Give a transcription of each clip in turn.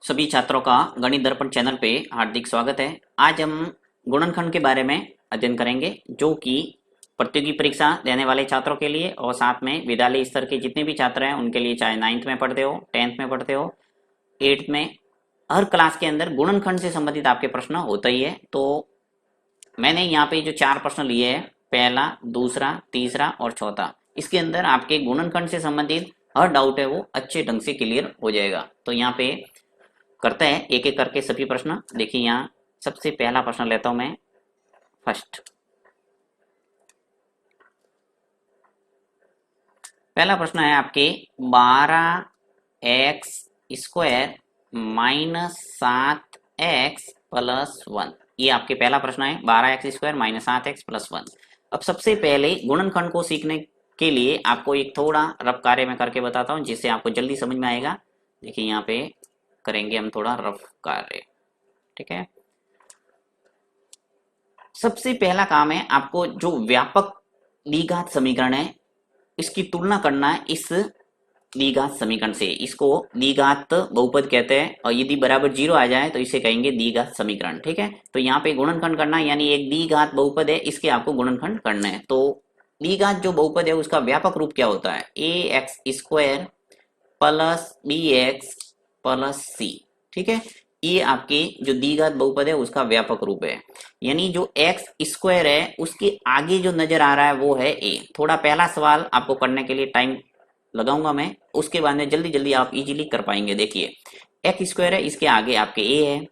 सभी छात्रों का गणित दर्पण चैनल पे हार्दिक स्वागत है। आज हम गुणनखंड के बारे में अध्ययन करेंगे, जो कि प्रतियोगी परीक्षा देने वाले छात्रों के लिए और साथ में विद्यालय स्तर के जितने भी छात्र हैं उनके लिए, चाहे 9th में पढ़ते हो, 10th में पढ़ते हो, 8th में, हर क्लास के अंदर गुणनखंड से संबंधित आपके प्रश्न होता ही है। तो मैंने यहाँ पे जो 4 प्रश्न लिए हैं, पहला, दूसरा, तीसरा और चौथा, इसके अंदर आपके गुणनखंड से संबंधित हर डाउट है वो अच्छे ढंग से क्लियर हो जाएगा। तो यहाँ पे करते हैं एक एक करके सभी प्रश्न। देखिए यहाँ सबसे पहला प्रश्न लेता हूं मैं, फर्स्ट। पहला प्रश्न है आपके 12x² माइनस 7x+1। ये आपके पहला प्रश्न है, 12x² माइनस 7x+1। अब सबसे पहले गुणनखंड को सीखने के लिए आपको एक थोड़ा रफ कार्य में करके बताता हूं, जिससे आपको जल्दी समझ में आएगा। देखिए यहाँ पे करेंगे हम थोड़ा रफ कार्य, ठीक है। सबसे पहला काम है आपको जो व्यापक द्विघात समीकरण है इसकी तुलना करना है इस द्विघात समीकरण से। इसको द्विघात बहुपद कहते हैं और यदि बराबर 0 आ जाए तो इसे कहेंगे द्विघात समीकरण, ठीक है। तो यहाँ पे गुणनखंड करना है, यानी एक द्विघात बहुपद है, इसके आपको गुणनखंड करना है। तो द्विघात जो बहुपद है उसका व्यापक रूप क्या होता है? ax² plus bx plus c, ठीक है। ये आपके जो द्विघात बहुपद है उसका व्यापक रूप है, यानी जो x² है उसके आगे जो नजर आ रहा है वो है a। थोड़ा पहला सवाल आपको करने के लिए टाइम लगाऊंगा मैं, उसके बाद में जल्दी जल्दी आप इजीली कर पाएंगे। देखिए x² है, इसके आगे आपके a है,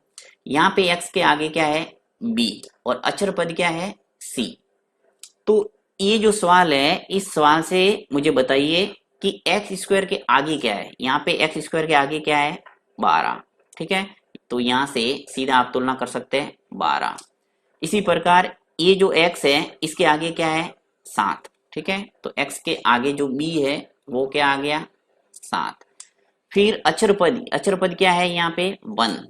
यहाँ पे x के आगे क्या है? b, और अचर पद क्या है? c। तो ये जो सवाल है, इस सवाल से मुझे बताइए कि x² के आगे क्या है। यहाँ पे x² के आगे क्या है? 12, ठीक है। तो यहाँ से सीधा आप तुलना कर सकते हैं 12। इसी प्रकार ये जो x है इसके आगे क्या है? 7, ठीक है। तो x के आगे जो b है वो क्या आ गया? 7। फिर अचर पद क्या है? यहाँ पे 1,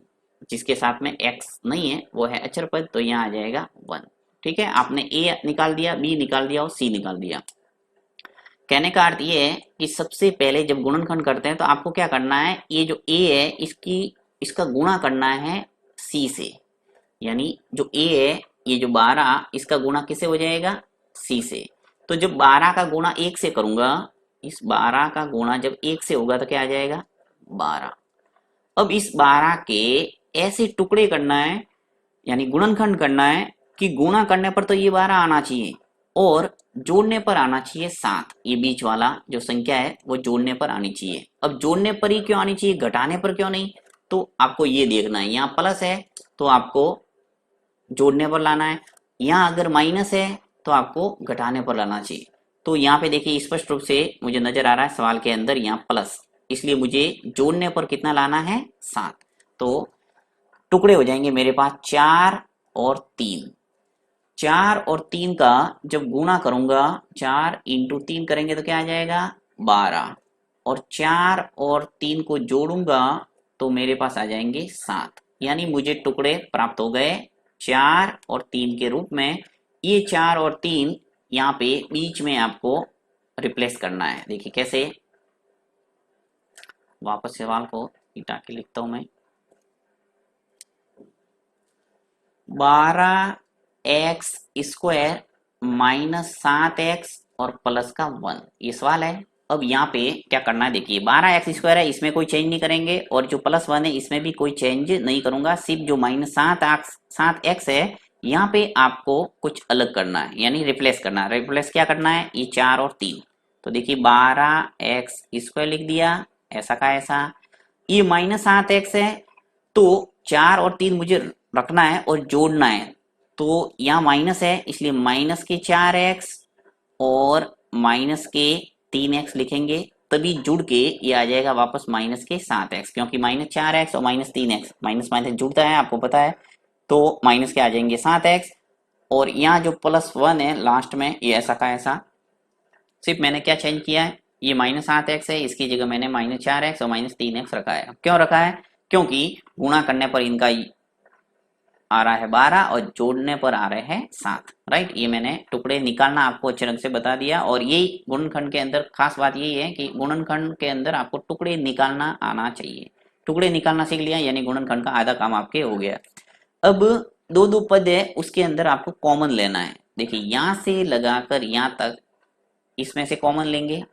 जिसके साथ में x नहीं है वो है अचर पद, तो यहाँ आ जाएगा 1, ठीक है। आपने a निकाल दिया, b निकाल दिया और c निकाल दिया। कहने का अर्थ ये है कि सबसे पहले जब गुणनखंड करते हैं तो आपको क्या करना है? ये जो a है इसका गुणा करना है c से, यानी जो a है, ये जो 12, इसका गुणा किससे हो जाएगा? c से। तो जब 12 का गुणा 1 से करूंगा, इस 12 का गुणा जब 1 से होगा तो क्या आ जाएगा? 12। अब इस 12 के ऐसे टुकड़े करना है, यानी गुणनखंड करना है कि गुणा करने पर तो ये 12 आना चाहिए और जोड़ने पर आना चाहिए 7। ये बीच वाला जो संख्या है वो जोड़ने पर आनी चाहिए। अब जोड़ने पर ही क्यों आनी चाहिए, घटाने पर क्यों नहीं? तो आपको ये देखना है, यहाँ प्लस है तो आपको जोड़ने पर लाना है, यहाँ अगर माइनस है तो आपको घटाने पर लाना चाहिए। तो यहाँ पे देखिए स्पष्ट रूप से मुझे नजर आ रहा है सवाल के अंदर यहाँ प्लस, इसलिए मुझे जोड़ने पर कितना लाना है? 7। तो टुकड़े हो जाएंगे मेरे पास 4 और 3। 4 और 3 का जब गुणा करूंगा, 4 इंटू 3 करेंगे तो क्या आ जाएगा? 12, और 4 और 3 को जोड़ूंगा तो मेरे पास आ जाएंगे 7, यानी मुझे टुकड़े प्राप्त हो गए 4 और 3 के रूप में। ये 4 और 3 यहाँ पे बीच में आपको रिप्लेस करना है। देखिए कैसे, वापस सवाल को मिटा के लिखता हूं मैं। 12x² माइनस 7x और प्लस का 1, ये सवाल है। अब यहाँ पे क्या करना है? देखिए 12x² है, इसमें कोई चेंज नहीं करेंगे, और जो प्लस 1 है इसमें भी कोई चेंज नहीं करूंगा। सिर्फ जो माइनस 7x है यहाँ पे आपको कुछ अलग करना है, यानी रिप्लेस करना है। रिप्लेस क्या करना है? ये 4 और 3। तो देखिए 12x² लिख दिया, ऐसा का ऐसा। ये माइनस 7x है, तो 4 और 3 मुझे रखना है और जोड़ना है। तो यहाँ माइनस है इसलिए माइनस के 4x और माइनस के 3x लिखेंगे, तभी जुड़ के ये आ जाएगा वापस माइनस के 7x, क्योंकि माइनस 4x और माइनस 3x, माइनस माइनस जुड़ता है, आपको पता है। तो माइनस के आ जाएंगे 7x, और यहाँ जो प्लस 1 है लास्ट में, ये ऐसा का ऐसा। सिर्फ मैंने क्या चेंज किया है, ये माइनस 7x है, इसकी जगह मैंने माइनस 4x और माइनस 3x रखा है। क्यों रखा है? क्योंकि गुणा करने पर इनका आ रहा है 12 और जोड़ने पर आ रहे हैं 7, राइट। ये मैंने टुकड़े निकालना आपको अच्छे ढंग से बता दिया, और यही गुणनखंड के अंदर खास बात यही है कि गुणनखंड के अंदर आपको टुकड़े निकालना आना चाहिए, टुकड़े निकालना सीख लिया, यानी गुणनखंड का आधा काम आपके हो गया। अब दो दो पद है, उसके अंदर आपको कॉमन लेना है। देखिए यहां से लगाकर यहां तक इसमें से कॉमन लेंगे,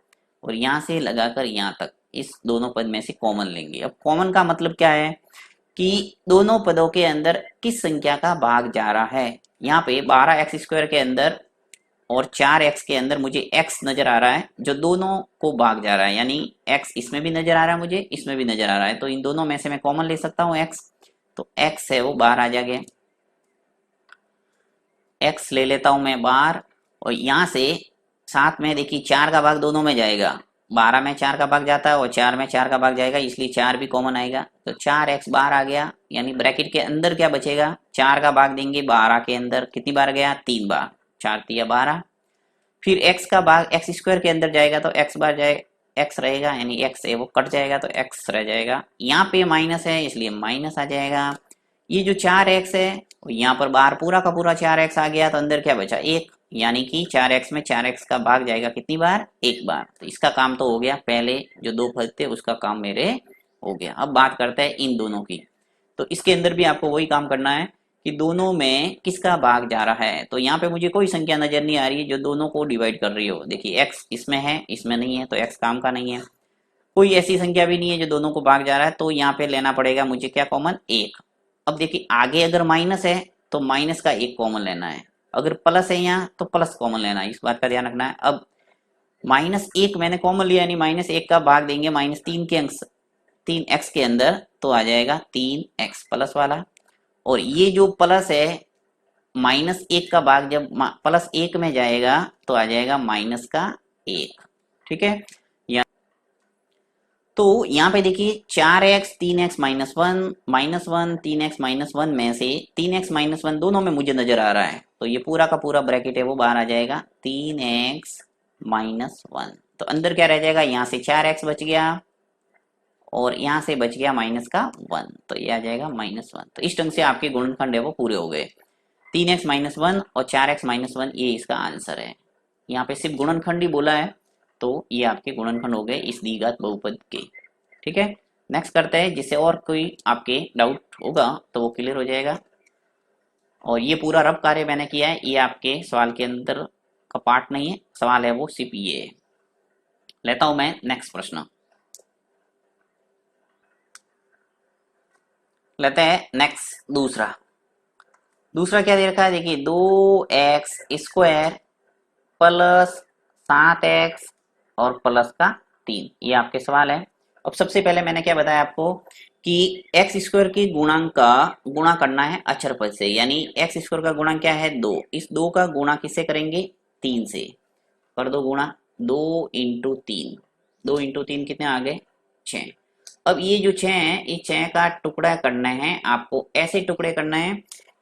और यहां से लगाकर यहां तक इस दोनों पद में से कॉमन लेंगे। अब कॉमन का मतलब क्या है कि दोनों पदों के अंदर किस संख्या का भाग जा रहा है। यहाँ पे 12x² के अंदर और 4x के अंदर मुझे x नजर आ रहा है जो दोनों को भाग जा रहा है, यानी x इसमें भी नजर आ रहा है, मुझे इसमें भी नजर आ रहा है, तो इन दोनों में से मैं कॉमन ले सकता हूँ x। तो x है वो बाहर आ जाएगा, x ले लेता हूं मैं बाहर। और यहां से साथ में देखिए 4 का भाग दोनों में जाएगा, 12 में 4 का भाग जाता है और 4 में 4 का भाग जाएगा, इसलिए 4 भी कॉमन आएगा। तो 4x बाहर आ गया, यानी ब्रैकेट के अंदर क्या बचेगा, 4 का भाग देंगे 12 के अंदर, कितनी बार गया, 3 बार, 4 तिया 12। फिर x का भाग x² के अंदर जाएगा तो x बार जाए, x रहेगा, यानी x है वो कट जाएगा तो x रह जाएगा। यहाँ पे माइनस है इसलिए माइनस आ जाएगा। ये जो 4x है यहाँ पर बाहर पूरा का पूरा 4x आ गया, तो अंदर क्या बचा, 1, यानी कि 4x में 4x का भाग जाएगा कितनी बार, 1 बार। तो इसका काम तो हो गया, पहले जो दो पद थे उसका काम मेरे हो गया। अब बात करते हैं इन दोनों की। तो इसके अंदर भी आपको वही काम करना है कि दोनों में किसका भाग जा रहा है। तो यहाँ पे मुझे कोई संख्या नजर नहीं आ रही है जो दोनों को डिवाइड कर रही हो। देखिए x इसमें है, इसमें नहीं है, तो x काम का नहीं है। कोई ऐसी संख्या भी नहीं है जो दोनों को भाग जा रहा है, तो यहाँ पे लेना पड़ेगा मुझे क्या, कॉमन 1। अब देखिए आगे अगर माइनस है तो माइनस का 1 कॉमन लेना है, अगर प्लस है यहाँ तो प्लस कॉमन लेना है, इस बात का ध्यान रखना है। अब -1 मैंने कॉमन लिया, यानी -1 का भाग देंगे -3 के अंक 3x के अंदर, तो आ जाएगा 3x प्लस वाला। और ये जो प्लस है -1 का भाग जब +1 में जाएगा तो आ जाएगा -1। ठीक है, तो यहाँ पे देखिए 4x 3x -1 3x -1 में से 3x -1 दोनों में मुझे नजर आ रहा है, तो ये पूरा का पूरा ब्रैकेट है वो बाहर आ जाएगा 3x -1। तो अंदर क्या रह जाएगा, यहाँ से 4x बच गया और यहाँ से बच गया -1, तो ये आ जाएगा -1। तो इस ढंग से आपके गुणनखंड है वो पूरे हो गए। 3x -1 और 4x -1 ये इसका आंसर है। यहाँ पे सिर्फ गुणनखंड ही बोला है, तो ये आपके गुणनखंड हो गए इस द्विघात बहुपद के। ठीक है, नेक्स्ट करते हैं, जिससे और कोई आपके डाउट होगा तो वो क्लियर हो जाएगा। और ये पूरा रफ कार्य मैंने किया है, ये आपके सवाल के अंदर का पार्ट नहीं है, सवाल है वो सिर्फ ये है। लेता हूं मैं नेक्स्ट प्रश्न, लेते हैं नेक्स्ट दूसरा क्या दे रखा है। देखिए 2x² प्लस 7x और प्लस का 3, ये आपके सवाल है। अब सबसे पहले मैंने क्या बताया आपको कि x² की गुणांक का गुणा करना है अक्षर पद से, यानी x² का गुणा क्या है 2, इस 2 का गुणा किससे करेंगे, 3 से। कर दो गुणा, 2 × 3, 2 × 3 कितने आ गए, 6। अब ये जो 6 है, इस 6 का टुकड़ा करना है आपको, ऐसे टुकड़े करना है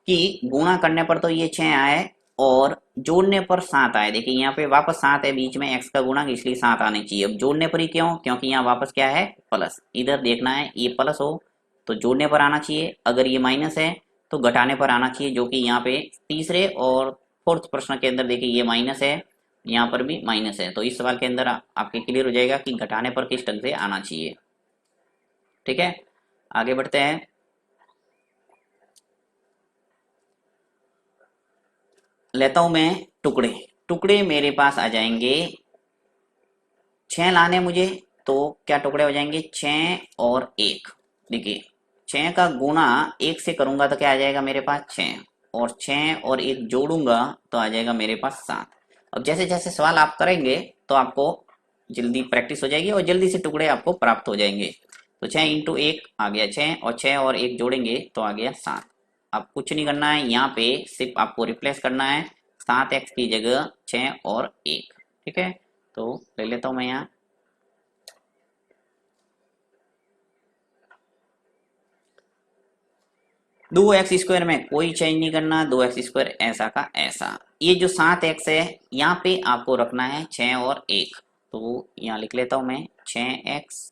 कि गुणा करने पर तो ये 6 आए और जोड़ने पर 7 आए। देखिए यहाँ पे वापस 7 है बीच में, x का गुणक, इसलिए 7 आने चाहिए। अब जोड़ने पर ही क्यों, क्योंकि यहाँ वापस क्या है, प्लस। इधर देखना है ये प्लस हो तो जोड़ने पर आना चाहिए, अगर ये माइनस है तो घटाने पर आना चाहिए, जो कि यहाँ पे तीसरे और फोर्थ प्रश्न के अंदर देखिए ये माइनस है, यहाँ पर भी माइनस है। तो इस सवाल के अंदर आपके क्लियर हो जाएगा कि घटाने पर किस ढंग से आना चाहिए। ठीक है, आगे बढ़ते हैं। लेता हूं मैं टुकड़े मेरे पास आ जाएंगे 6 लाने मुझे, तो क्या टुकड़े हो जाएंगे 6 और 1। देखिए 6 का गुणा 1 से करूंगा तो क्या आ जाएगा मेरे पास 6, और 6 और 1 जोड़ूंगा तो आ जाएगा मेरे पास 7। अब जैसे जैसे सवाल आप करेंगे तो आपको जल्दी प्रैक्टिस हो जाएगी और जल्दी से टुकड़े आपको प्राप्त हो जाएंगे। तो 6 × 1 आ गया 6, और 6 और 1 जोड़ेंगे तो आ गया 7। अब कुछ नहीं करना है, यहाँ पे सिर्फ आपको रिप्लेस करना है 7x की जगह 6 और 1। ठीक है, तो ले लेता हूं मैं यहाँ 2x² में कोई चेंज नहीं करना, 2x² ऐसा का ऐसा। ये जो 7x है यहाँ पे आपको रखना है 6 और 1, तो यहाँ लिख लेता हूं मैं 6x,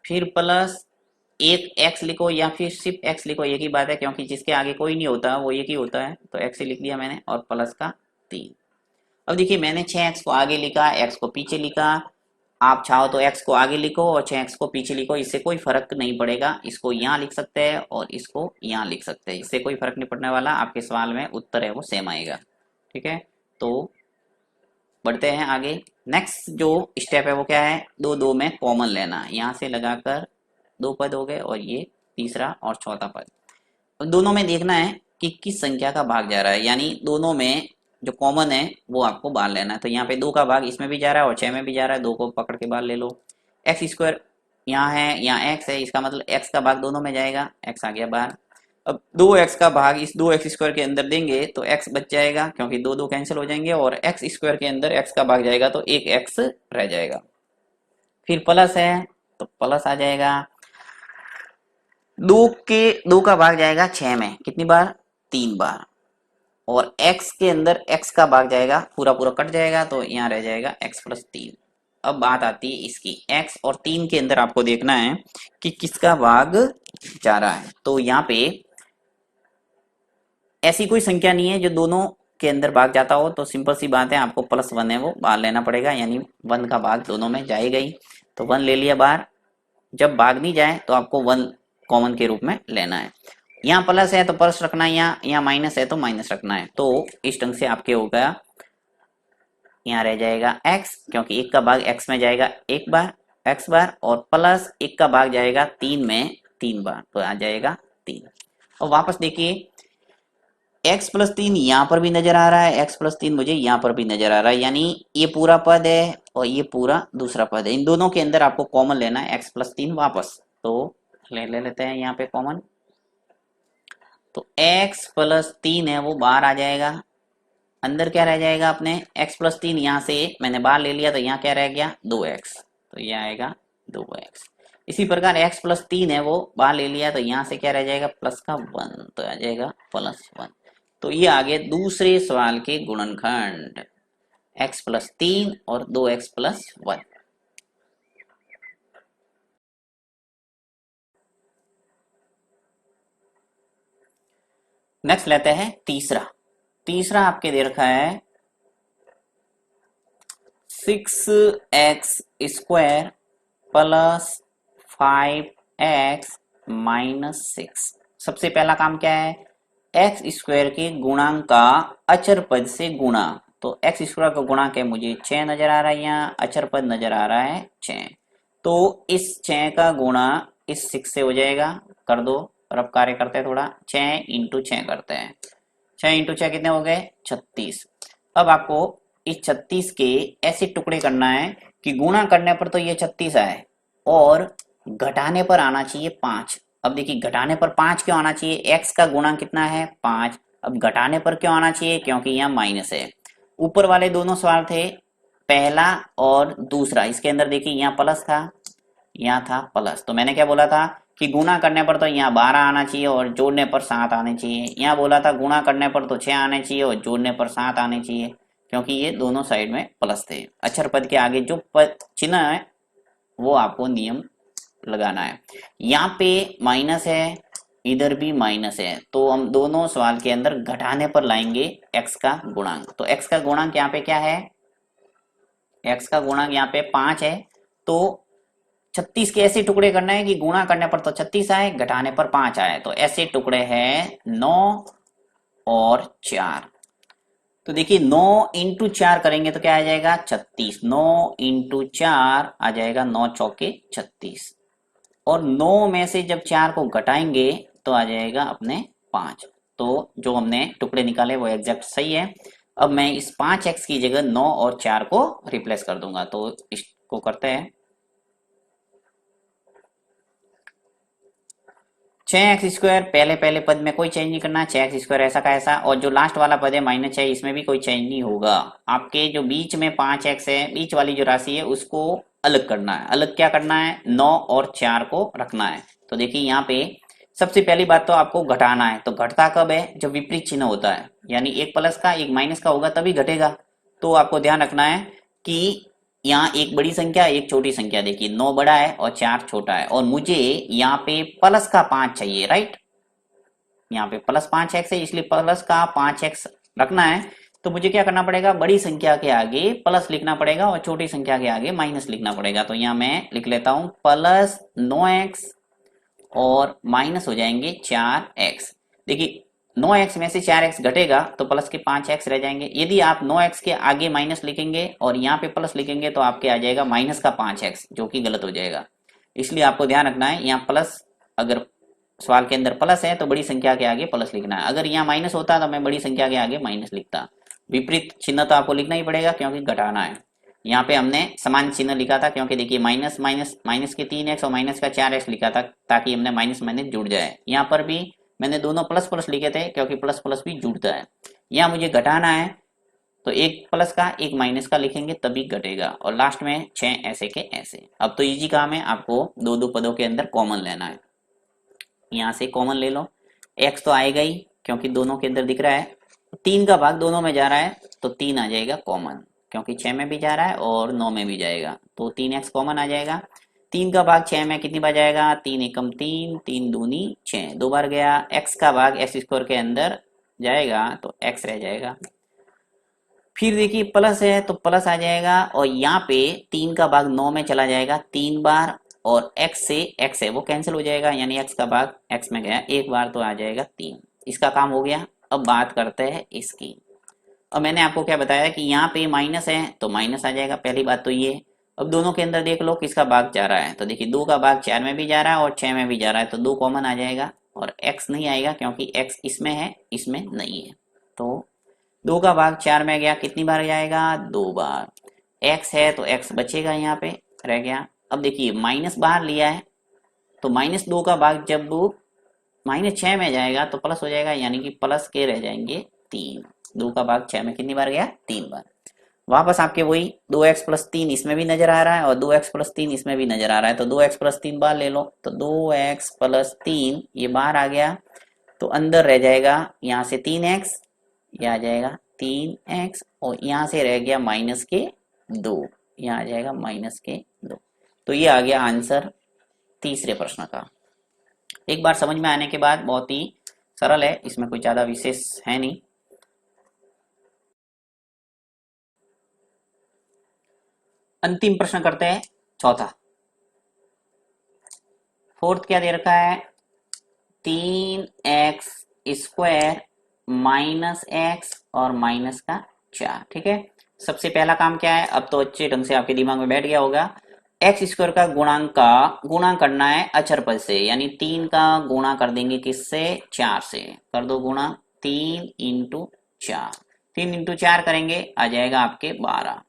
फिर प्लस 1x लिखो या फिर सिर्फ x लिखो, एक ही बात है, क्योंकि जिसके आगे कोई नहीं होता वो एक ही होता है, तो x ही लिख दिया मैंने, और प्लस का 3। अब देखिए मैंने 6x को आगे लिखा, x को पीछे लिखा, आप चाहो तो x को आगे लिखो और 6x को पीछे लिखो, इससे कोई फर्क नहीं पड़ेगा। इसको यहाँ लिख सकते हैं और इसको यहाँ लिख सकते हैं, इससे कोई फर्क नहीं पड़ने वाला। आपके सवाल में उत्तर है वो सेम आएगा। ठीक है, तो बढ़ते हैं आगे। नेक्स्ट जो स्टेप है वो क्या है, दो दो में कॉमन लेना। यहाँ से लगाकर दो पद हो गए और ये तीसरा और चौथा पद। अब दोनों में देखना है कि किस संख्या का भाग जा रहा है, यानी दोनों में जो कॉमन है वो आपको बाहर लेना है। तो यहाँ पे दो का भाग इसमें भी जा रहा है और 6 में भी जा रहा है, दो को पकड़ के बाहर ले लो। एक्स स्क्वायर यहाँ है, यहाँ एक्स है, इसका मतलब एक्स का भाग दोनों में जाएगा, एक्स आ गया बाहर। अब दो एक्स का भाग इस दो एक्स स्क्वायर के अंदर देंगे तो एक्स बच जाएगा, क्योंकि दो दो कैंसिल हो जाएंगे, और एक्स स्क्वायर के अंदर एक्स का भाग जाएगा तो एक एक्स रह जाएगा। फिर प्लस है तो प्लस आ जाएगा, दो का भाग जाएगा 6 में, कितनी बार, 3 बार। और x के अंदर x का भाग जाएगा, पूरा पूरा कट जाएगा तो यहाँ रह जाएगा x प्लस 3। अब बात आती है इसकी, x और 3 के अंदर आपको देखना है कि किसका भाग जा रहा है। तो यहाँ पे ऐसी कोई संख्या नहीं है जो दोनों के अंदर भाग जाता हो, तो सिंपल सी बात है, आपको प्लस 1 है वो बाहर लेना पड़ेगा, यानी 1 का भाग दोनों में जाएगा ही। तो 1 ले लिया बाहर। जब भाग नहीं जाए तो आपको 1 कॉमन के रूप में लेना है। यहाँ प्लस है तो प्लस रखना है, यहाँ माइनस है तो माइनस रखना है। तो इस ढंग से आपके हो गया, यहाँ रह जाएगा x, क्योंकि एक का भाग x में जाएगा एक बार, x बार, और प्लस एक का भाग जाएगा 3 में 3 बार, तो आ जाएगा 3। और वापस देखिए, x प्लस 3 यहाँ पर भी नजर आ रहा है, x प्लस 3 मुझे यहाँ पर भी नजर आ रहा है, यानी ये पूरा पद है और ये पूरा दूसरा पद है। इन दोनों के अंदर आपको कॉमन लेना है x प्लस 3 वापस। तो ले लेते हैं यहाँ पे कॉमन, तो x प्लस 3 है वो बाहर आ जाएगा। अंदर क्या रह जाएगा अपने, x प्लस 3 यहाँ से मैंने बाहर ले लिया तो यहाँ क्या रह गया, 2x, तो ये आएगा 2x। इसी प्रकार x प्लस 3 है वो बाहर ले लिया तो यहाँ से क्या रह जाएगा, प्लस का 1, तो आ जाएगा प्लस 1। तो ये आ गए दूसरे सवाल के गुणनखंड, x प्लस 3 और 2x प्लस 1। नेक्स्ट लेते हैं तीसरा। तीसरा आपके दे रखा है 6x square plus 5x minus 6। सबसे पहला काम क्या है, एक्स स्क्वायर के गुणांक का अचर पद से गुणा। तो एक्स स्क्वायर का गुणांक है मुझे 6 नजर आ रहा है, यहाँ अचर पद नजर आ रहा है 6, तो इस 6 का गुणा इस 6 से हो जाएगा, कर दो। और अब कार्य करते हैं थोड़ा, 6 इंटू 6 करते हैं, 6 इंटू 6 कितने हो गए, 36। अब आपको इस 36 के ऐसे टुकड़े करना है कि गुणा करने पर तो ये 36 आए और घटाने पर आना चाहिए 5। अब देखिए घटाने पर 5 क्यों आना चाहिए, x का गुणा कितना है 5। अब घटाने पर क्यों आना चाहिए, क्योंकि यहाँ माइनस है। ऊपर वाले दोनों सवाल थे, पहला और दूसरा, इसके अंदर देखिए यहाँ प्लस था, यहाँ था प्लस, तो मैंने क्या बोला था कि गुणा करने पर तो यहाँ 12 आना चाहिए और जोड़ने पर 7 आने चाहिए। यहाँ बोला था गुणा करने पर तो 6 आने चाहिए और जोड़ने पर 7 आने चाहिए, क्योंकि ये दोनों साइड में प्लस थे। अक्षर पद के आगे जो पद चिन्ह है वो आपको नियम लगाना है। यहाँ पे माइनस है, इधर भी माइनस है, तो हम दोनों सवाल के अंदर घटाने पर लाएंगे x का गुणांक। तो x का गुणांक यहाँ पे क्या है, x का गुणांक यहाँ पे 5 है, तो 36 के ऐसे टुकड़े करना है कि गुणा करने पर तो 36 आए, घटाने पर 5 आए। तो ऐसे टुकड़े हैं 9 और 4। तो देखिए 9 इंटू 4 करेंगे तो क्या आ जाएगा 36, 9 इंटू 4 आ जाएगा 9 चौके 36, और 9 में से जब 4 को घटाएंगे तो आ जाएगा अपने 5। तो जो हमने टुकड़े निकाले वो एग्जैक्ट सही है। अब मैं इस 5x की जगह 9 और 4 को रिप्लेस कर दूंगा, तो इसको करते हैं 6x स्क्वायर, पहले पद में कोई चेंज नहीं करना, 6x स्क्वायर ऐसा का ऐसा, और जो लास्ट वाला पद है -6 इसमें भी कोई चेंज नहीं होगा। आपके जो बीच में 5x है, बीच वाली जो राशि है उसको अलग करना है। अलग क्या करना है, 9 और 4 को रखना है। तो देखिए यहाँ पे सबसे पहली बात तो आपको घटाना है, तो घटता कब है, जब विपरीत चिन्ह होता है, यानी एक प्लस का एक माइनस का होगा तभी घटेगा। तो आपको ध्यान रखना है कि यहाँ एक बड़ी संख्या एक छोटी संख्या, देखिए 9 बड़ा है और 4 छोटा है, और मुझे यहाँ पे प्लस का 5 चाहिए, राइट। यहाँ पे प्लस 5x है इसलिए प्लस का 5x रखना है। तो मुझे क्या करना पड़ेगा, बड़ी संख्या के आगे प्लस लिखना पड़ेगा और छोटी संख्या के आगे माइनस लिखना पड़ेगा। तो यहाँ मैं लिख लेता हूं प्लस 9x और माइनस हो जाएंगे 4x। देखिए 9x में से 4x घटेगा तो प्लस के 5x रह जाएंगे। यदि आप 9x के आगे माइनस लिखेंगे और यहाँ पे प्लस लिखेंगे तो आपके आ जाएगा माइनस का 5x, जो कि गलत हो जाएगा। इसलिए आपको ध्यान रखना है, यहाँ प्लस, अगर सवाल के अंदर प्लस है तो बड़ी संख्या के आगे प्लस लिखना है। अगर यहाँ माइनस होता तो मैं बड़ी संख्या के आगे माइनस लिखता। विपरीत चिन्ह तो आपको लिखना ही पड़ेगा क्योंकि घटाना है। यहाँ पे हमने समान चिन्ह लिखा था क्योंकि देखिए माइनस माइनस माइनस के 3x और माइनस का 4x लिखा था ताकि हमने माइनस माइनस जुड़ जाए। यहाँ पर भी मैंने दोनों प्लस प्लस लिखे थे क्योंकि प्लस प्लस भी जुड़ता है। यहाँ मुझे घटाना है तो एक प्लस का एक माइनस का लिखेंगे तभी घटेगा, और लास्ट में 6 ऐसे के ऐसे। अब तो इजी काम है, आपको दो दो पदों के अंदर कॉमन लेना है। यहाँ से कॉमन ले लो, x तो आएगा ही क्योंकि दोनों के अंदर दिख रहा है। 3 का भाग दोनों में जा रहा है तो 3 आ जाएगा कॉमन, क्योंकि 6 में भी जा रहा है और 9 में भी जाएगा तो 3x कॉमन आ जाएगा। 3 का भाग 6 में कितनी बार जाएगा, 3 एकम 3, 3 दूनी 6, 2 बार गया। x का भाग x स्क्वायर के अंदर जाएगा तो x रह जाएगा। फिर देखिए प्लस है तो प्लस आ जाएगा, और यहाँ पे 3 का भाग 9 में चला जाएगा 3 बार, और x से x है वो कैंसिल हो जाएगा, यानी x का भाग x में गया एक बार तो आ जाएगा 3। इसका काम हो गया। अब बात करते हैं इसकी। अब मैंने आपको क्या बताया कि यहाँ पे माइनस है तो माइनस आ जाएगा, पहली बात तो ये। अब दोनों के अंदर देख लो किसका भाग जा रहा है, तो देखिए 2 का भाग 4 में भी जा रहा है और 6 में भी जा रहा है तो 2 कॉमन आ जाएगा, और x नहीं आएगा क्योंकि x इसमें है इसमें नहीं है। तो 2 का भाग 4 में गया, कितनी बार जाएगा, 2 बार। x है तो x बचेगा, यहाँ पे रह गया। अब देखिए माइनस बाहर लिया है तो -2 का भाग जब -6 में जाएगा तो प्लस हो जाएगा, यानी कि प्लस के रह जाएंगे 3। 2 का भाग 6 में कितनी बार गया, 3 बार। वापस आपके वही 2x + 3 इसमें भी नजर आ रहा है और 2x + 3 इसमें भी नजर आ रहा है, तो 2x + 3 बाहर ले लो, तो 2x + 3 ये बाहर आ गया तो अंदर रह जाएगा यहाँ से 3x, ये आ जाएगा 3x, और यहाँ से रह गया -2, यहाँ आ जाएगा -2। तो ये आ गया आंसर तीसरे प्रश्न का। एक बार समझ में आने के बाद बहुत ही सरल है, इसमें कोई ज्यादा विशेष है नहीं। अंतिम प्रश्न करते हैं, चौथा। फोर्थ क्या दे रखा है, 3x स्क्वायर -x और माइनस का 4। ठीक है, सबसे पहला काम क्या है, अब तो अच्छे ढंग से आपके दिमाग में बैठ गया होगा। एक्स स्क्वायर का गुणा करना है अचर पद से, यानी 3 का गुणा कर देंगे किससे, 4 से। कर दो गुणा, 3 × 4, 3 × 4 करेंगे आ जाएगा आपके 12।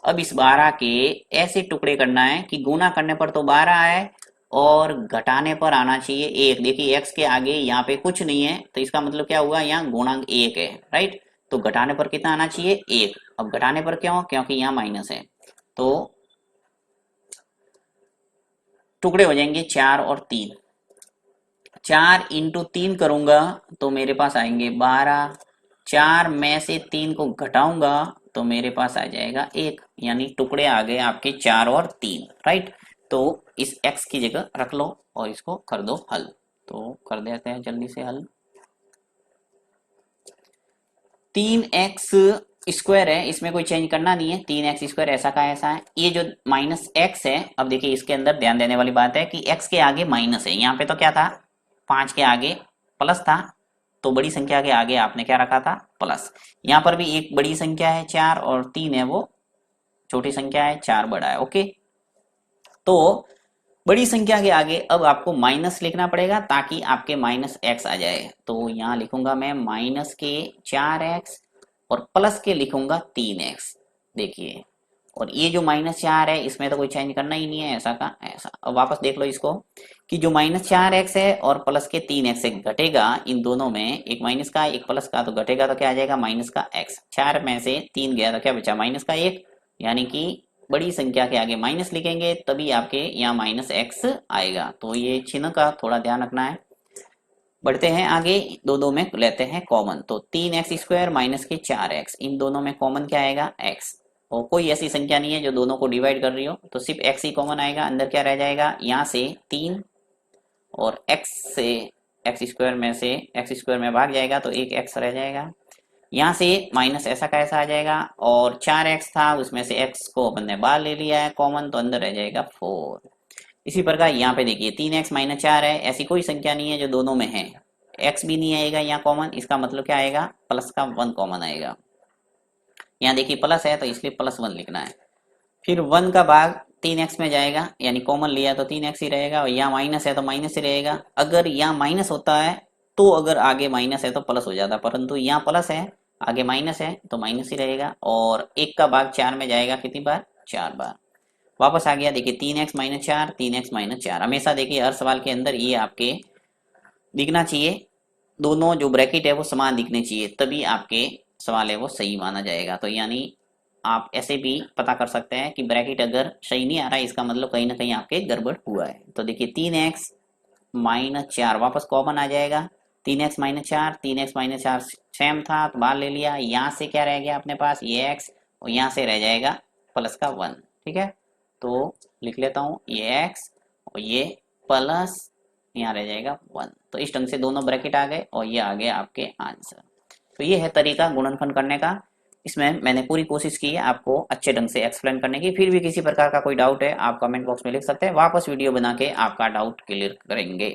अब इस 12 के ऐसे टुकड़े करना है कि गुणा करने पर तो 12 आए और घटाने पर आना चाहिए 1। देखिए x के आगे यहाँ पे कुछ नहीं है तो इसका मतलब क्या हुआ, यहाँ गुणांक 1 है, राइट। तो घटाने पर कितना आना चाहिए, 1। अब घटाने पर क्यों, क्योंकि यहाँ माइनस है, तो टुकड़े हो जाएंगे 4 और 3। 4 × 3 करूंगा तो मेरे पास आएंगे 12। 4 में से 3 को घटाऊंगा तो मेरे पास आ जाएगा 1, यानी टुकड़े आ गए आपके 4 और 3, राइट। तो इस x की जगह रख लो और इसको कर दो हल। तो कर देते हैं जल्दी से हल। 3x स्क्वायर है, इसमें कोई चेंज करना नहीं है, 3x स्क्वायर ऐसा का ऐसा है। ये जो -x है, अब देखिए इसके अंदर ध्यान देने वाली बात है कि x के आगे माइनस है। यहाँ पे तो क्या था, 5 के आगे प्लस था, तो बड़ी संख्या के आगे आपने क्या रखा था, प्लस। यहाँ पर भी एक बड़ी संख्या है 4 और 3 है वो छोटी संख्या है, 4 बड़ा है, ओके। तो बड़ी संख्या के आगे अब आपको माइनस लिखना पड़ेगा ताकि आपके -x आ जाए। तो यहाँ लिखूंगा मैं माइनस के 4x और प्लस के लिखूंगा 3x। देखिए, और ये जो -4 है इसमें तो कोई चेंज करना ही नहीं है, ऐसा का ऐसा। अब वापस देख लो इसको कि जो -4x है और प्लस के 3x से घटेगा, इन दोनों में एक माइनस का एक प्लस का, तो घटेगा तो क्या आ जाएगा, माइनस का x। 4 में से 3 गया तो क्या बचा, माइनस का 1, यानी कि बड़ी संख्या के आगे माइनस लिखेंगे तभी आपके यहाँ -x आएगा। तो ये चिन्ह का थोड़ा ध्यान रखना है। बढ़ते हैं आगे, दो में लेते हैं कॉमन। तो 3x स्क्वायर माइनस के 4x, इन दोनों में कॉमन क्या आएगा, x। और कोई ऐसी संख्या नहीं है जो दोनों को डिवाइड कर रही हो, तो सिर्फ x ही कॉमन आएगा। अंदर क्या रह जाएगा, यहाँ से 3 और x से x स्क्वायर में से x स्क्वायर में भाग जाएगा तो एक x रह जाएगा। यहाँ से माइनस ऐसा का ऐसा आ जाएगा, और 4x था उसमें से x को अपन ने बाहर ले लिया है कॉमन, तो अंदर रह जाएगा 4। इसी प्रकार यहाँ पे देखिए 3x माइनस 4 है, ऐसी कोई संख्या नहीं है जो दोनों में है, x भी नहीं आएगा यहाँ कॉमन, इसका मतलब क्या आएगा, प्लस का 1 कॉमन आएगा। यहाँ देखिए प्लस है तो इसलिए +1 लिखना है। फिर 1 का भाग 3x में जाएगा, यानी कॉमन लिया तो 3x ही रहेगा, और यहाँ माइनस है तो माइनस ही रहेगा। अगर यहाँ माइनस होता है तो अगर आगे माइनस है तो प्लस हो जाता, परंतु यहाँ प्लस है आगे माइनस है तो माइनस ही रहेगा। और 1 का भाग 4 में जाएगा कितनी बार, 4 बार। वापस आ गया देखिए 3x माइनस 4, 3x माइनस 4। हमेशा देखिए हर सवाल के अंदर ये आपके दिखना चाहिए, दोनों जो ब्रैकेट है वो समान दिखने चाहिए, तभी आपके सवाल है वो सही माना जाएगा। तो यानी आप ऐसे भी पता कर सकते हैं कि ब्रैकेट अगर सही नहीं आ रहा है इसका मतलब कहीं ना कहीं आपके गड़बड़ हुआ है। तो देखिए 3x माइनस 4 वापस कॉमन आ जाएगा, 3x minus 4, 3x minus 4 same था तो बाहर ले लिया, यहाँ से क्या रह गया अपने पास ये x, और यहाँ से रह जाएगा प्लस का 1। ठीक है, तो लिख लेता हूँ ये x और ये प्लस यहाँ रह जाएगा 1। तो इस ढंग से दोनों ब्रैकेट आ गए और ये आ गए आपके आंसर। तो ये है तरीका गुणनफल करने का। इसमें मैंने पूरी कोशिश की है आपको अच्छे ढंग से एक्सप्लेन करने की। फिर भी किसी प्रकार का कोई डाउट है आप कमेंट बॉक्स में लिख सकते हैं, वापस वीडियो बना के आपका डाउट क्लियर करेंगे।